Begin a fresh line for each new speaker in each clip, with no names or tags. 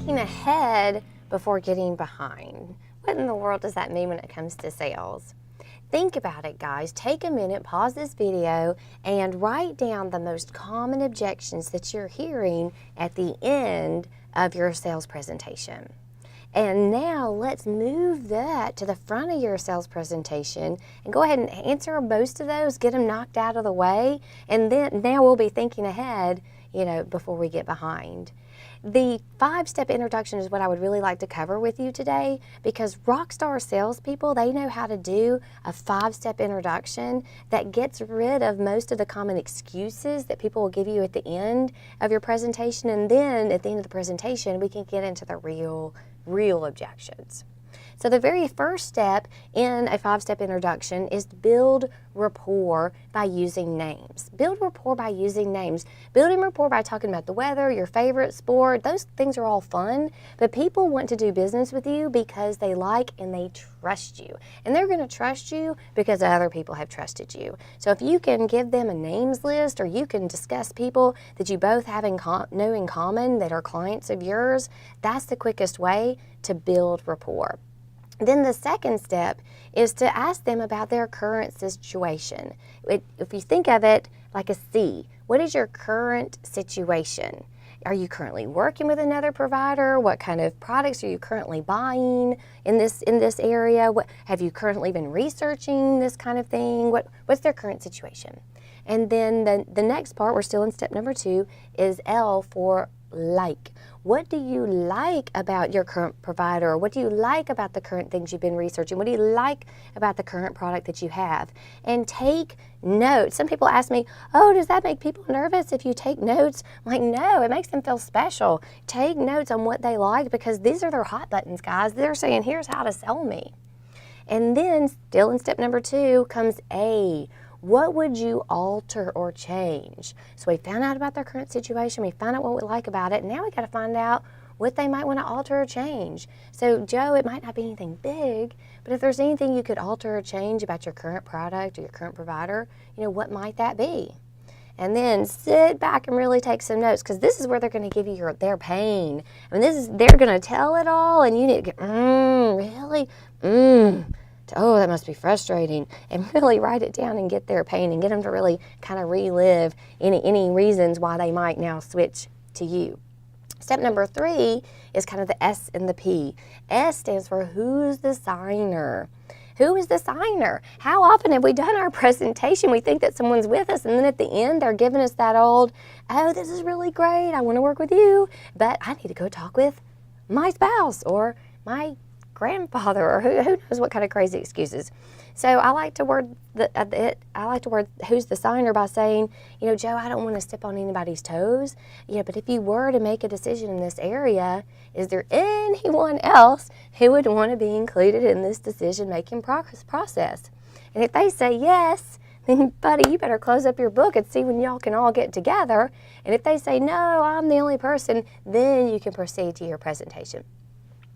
thinking ahead before getting behind. What in the world does that mean when it comes to sales? Think about it, guys. Take a minute, pause this video, and write down the most common objections that you're hearing at the end of your sales presentation. And now let's move that to the front of your sales presentation and go ahead and answer most of those, get them knocked out of the way, and then now we'll be thinking ahead, before we get behind. The 5-step introduction is what I would really like to cover with you today, because rockstar salespeople, they know how to do a 5-step introduction that gets rid of most of the common excuses that people will give you at the end of your presentation, and then at the end of the presentation we can get into the real objections. So the very first step in a 5-step introduction is to build rapport by using names. Build rapport by using names. Building rapport by talking about the weather, your favorite sport, those things are all fun, but people want to do business with you because they like and they trust you. And they're going to trust you because other people have trusted you. So if you can give them a names list, or you can discuss people that you both have know in common that are clients of yours, that's the quickest way to build rapport. Then the second step is to ask them about their current situation. If you think of it like a C, what is your current situation? Are you currently working with another provider? What kind of products are you currently buying in this area? Have you currently been researching this kind of thing? What's their current situation? And then the next part, we're still in step number 2, is L for like. What do you like about your current provider? What do you like about the current things you've been researching? What do you like about the current product that you have? And take notes. Some people ask me, oh, does that make people nervous if you take notes? I'm like, no, it makes them feel special. Take notes on what they like, because these are their hot buttons, guys. They're saying, here's how to sell me. And then still in step number 2 comes A. What would you alter or change? So we found out about their current situation, we found out what we like about it, and now we got to find out what they might want to alter or change. So Joe, it might not be anything big, but if there's anything you could alter or change about your current product or your current provider, what might that be? And then sit back and really take some notes, because this is where they're going to give you their pain. I mean, they're going to tell it all, and you need to get, really? Oh, that must be frustrating, and really write it down and get their pain and get them to really kind of relive any reasons why they might now switch to you. Step number 3 is kind of the S and the P. S stands for who's the signer. Who is the signer? How often have we done our presentation? We think that someone's with us, and then at the end they're giving us that old, oh, this is really great, I want to work with you, but I need to go talk with my spouse or my grandfather, or who knows what kind of crazy excuses. So I like to word who's the signer by saying, Joe, I don't want to step on anybody's toes, but if you were to make a decision in this area, is there anyone else who would want to be included in this decision-making process? And if they say yes, then buddy, you better close up your book and see when y'all can all get together. And if they say no, I'm the only person, then you can proceed to your presentation.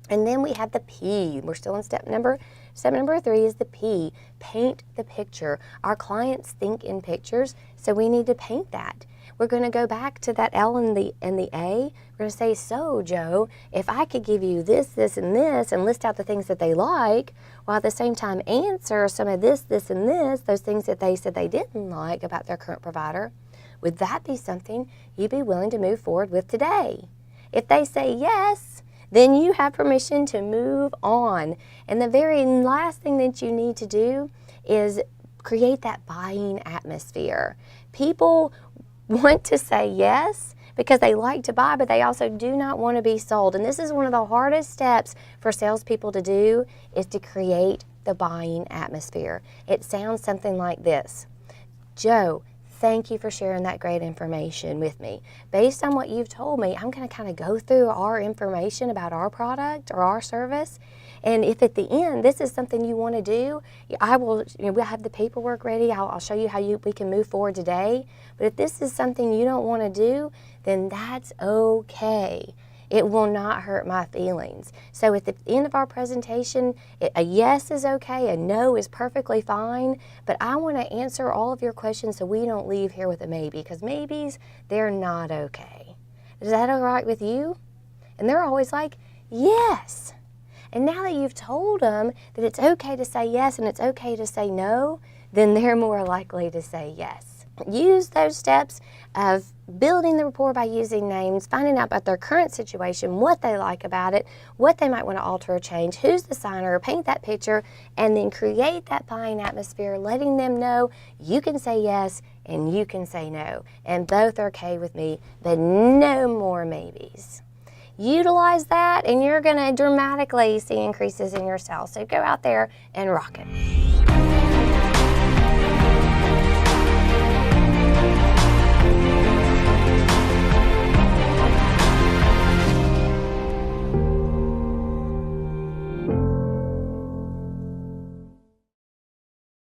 And then we have the P. We're still in step number 3 is the P. Paint the picture. Our clients think in pictures, so we need to paint that. We're going to go back to that L and the A. We're going to say, so Joe, if I could give you this, this, and this, and list out the things that they like, while at the same time answer some of this, and this, those things that they said they didn't like about their current provider, would that be something you'd be willing to move forward with today? If they say yes, then you have permission to move on. And the very last thing that you need to do is create that buying atmosphere. People want to say yes because they like to buy, but they also do not want to be sold. And this is one of the hardest steps for salespeople to do, is to create the buying atmosphere. It sounds something like this. Joe, thank you for sharing that great information with me. Based on what you've told me, I'm going to kind of go through our information about our product or our service. And if at the end this is something you want to do, I will. We'll have the paperwork ready. I'll show you how we can move forward today. But if this is something you don't want to do, then that's okay. It will not hurt my feelings. So at the end of our presentation, a yes is okay, a no is perfectly fine, but I want to answer all of your questions so we don't leave here with a maybe, because maybes, they're not okay. Is that all right with you? And they're always like, yes. And now that you've told them that it's okay to say yes and it's okay to say no, then they're more likely to say yes. Use those steps of building the rapport by using names, finding out about their current situation, what they like about it, what they might want to alter or change, who's the signer, paint that picture, and then create that buying atmosphere, letting them know you can say yes and you can say no. And both are okay with me, but no more maybes. Utilize that and you're going to dramatically see increases in your sales. So go out there and rock it.